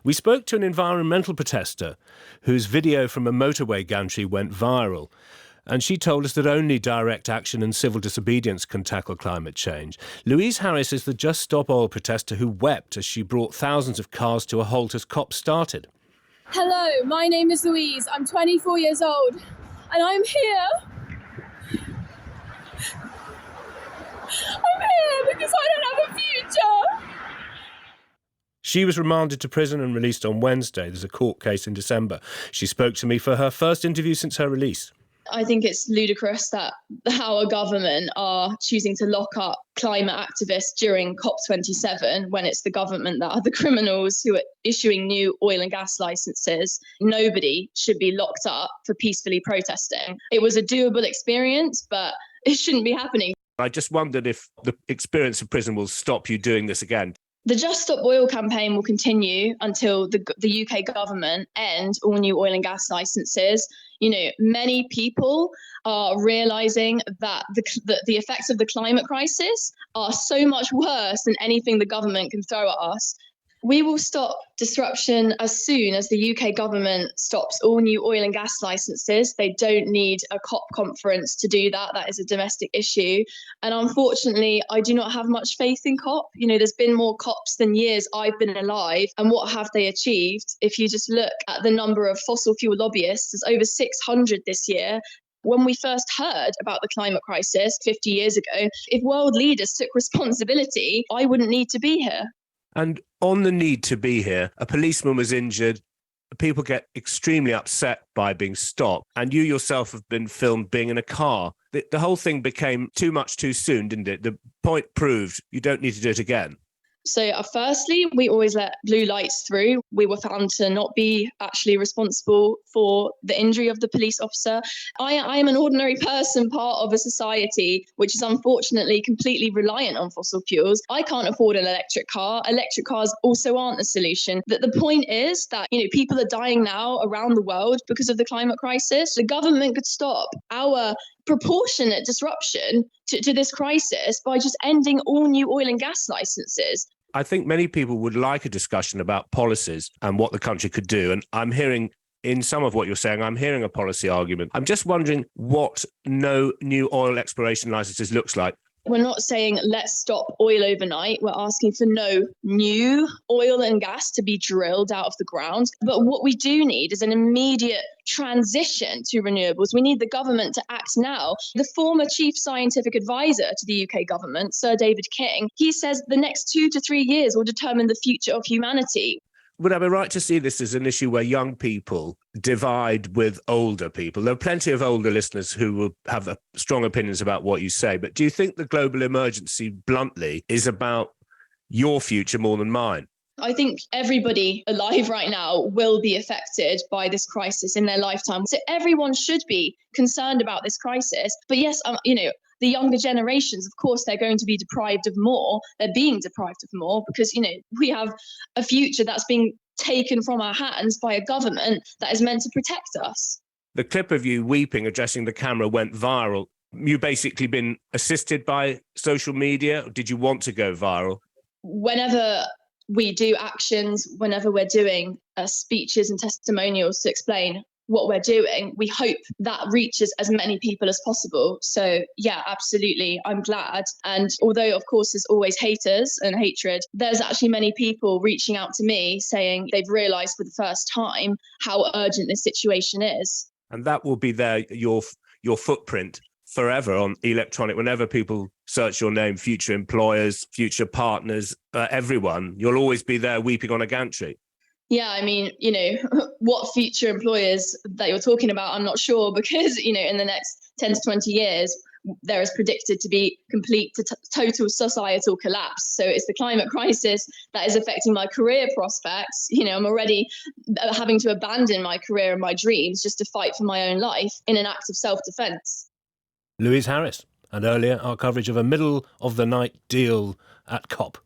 We spoke to an environmental protester whose video from a motorway gantry went viral, and she told us that only direct action and civil disobedience can tackle climate change. Louise Harris is the Just Stop Oil protester who wept as she brought thousands of cars to a halt as COP started. Hello, my name is Louise. I'm 24 years old, and I'm here. I'm here because I don't have a future. She was remanded to prison and released on Wednesday. There's a court case in December. She spoke to me for her first interview since her release. I think it's ludicrous that our government are choosing to lock up climate activists during COP27 when it's the government that are the criminals who are issuing new oil and gas licenses. Nobody should be locked up for peacefully protesting. It was a doable experience, but it shouldn't be happening. I just wondered if the experience of prison will stop you doing this again. The Just Stop Oil campaign will continue until the UK government ends all new oil and gas licenses. You know, many people are realising that the effects of the climate crisis are so much worse than anything the government can throw at us. We will stop disruption as soon as the UK government stops all new oil and gas licenses. They don't need a COP conference to do that. That is a domestic issue. And unfortunately, I do not have much faith in COP. You know, there's been more COPs than years I've been alive. And what have they achieved? If you just look at the number of fossil fuel lobbyists, there's over 600 this year. When we first heard about the climate crisis 50 years ago, if world leaders took responsibility, I wouldn't need to be here. And on the need to be here, a policeman was injured. People get extremely upset by being stopped. And you yourself have been filmed being in a car. The whole thing became too much too soon, didn't it? The point proved you don't need to do it again. So firstly, we always let blue lights through. We were found to not be actually responsible for the injury of the police officer. I am an ordinary person, part of a society which is unfortunately completely reliant on fossil fuels. I can't afford an electric car. Electric cars also aren't the solution. The point is that, you know, people are dying now around the world because of the climate crisis. The government could stop our proportionate disruption to this crisis by just ending all new oil and gas licenses. I think many people would like a discussion about policies and what the country could do. And I'm hearing in some of what you're saying, I'm hearing a policy argument. I'm just wondering what no new oil exploration licenses looks like. We're not saying let's stop oil overnight. We're asking for no new oil and gas to be drilled out of the ground. But what we do need is an immediate transition to renewables. We need the government to act now. The former chief scientific advisor to the UK government, Sir David King, he says the next 2 to 3 years will determine the future of humanity. Would I be right to see this as an issue where young people divide with older people? There are plenty of older listeners who will have strong opinions about what you say, but do you think the global emergency, bluntly, is about your future more than mine? I think everybody alive right now will be affected by this crisis in their lifetime. So everyone should be concerned about this crisis. But yes, the younger generations, of course, they're going to be deprived of more. They're being deprived of more because, we have a future that's being taken from our hands by a government that is meant to protect us. The clip of you weeping, addressing the camera, went viral. You basically been assisted by social media? Or did you want to go viral? Whenever we do actions, whenever we're doing speeches and testimonials to explain what we're doing, we hope that reaches as many people as possible. So yeah, absolutely, I'm glad. And although of course there's always haters and hatred, there's actually many people reaching out to me saying they've realised for the first time how urgent this situation is. And that will be there, your footprint forever on electronic. Whenever people search your name, future employers, future partners, everyone, you'll always be there weeping on a gantry. Yeah, I mean, what future employers that you're talking about, I'm not sure, because, in the next 10 to 20 years, there is predicted to be complete total societal collapse. So it's the climate crisis that is affecting my career prospects. I'm already having to abandon my career and my dreams just to fight for my own life in an act of self-defense. Louise Harris, and earlier our coverage of a middle-of-the-night deal at COP.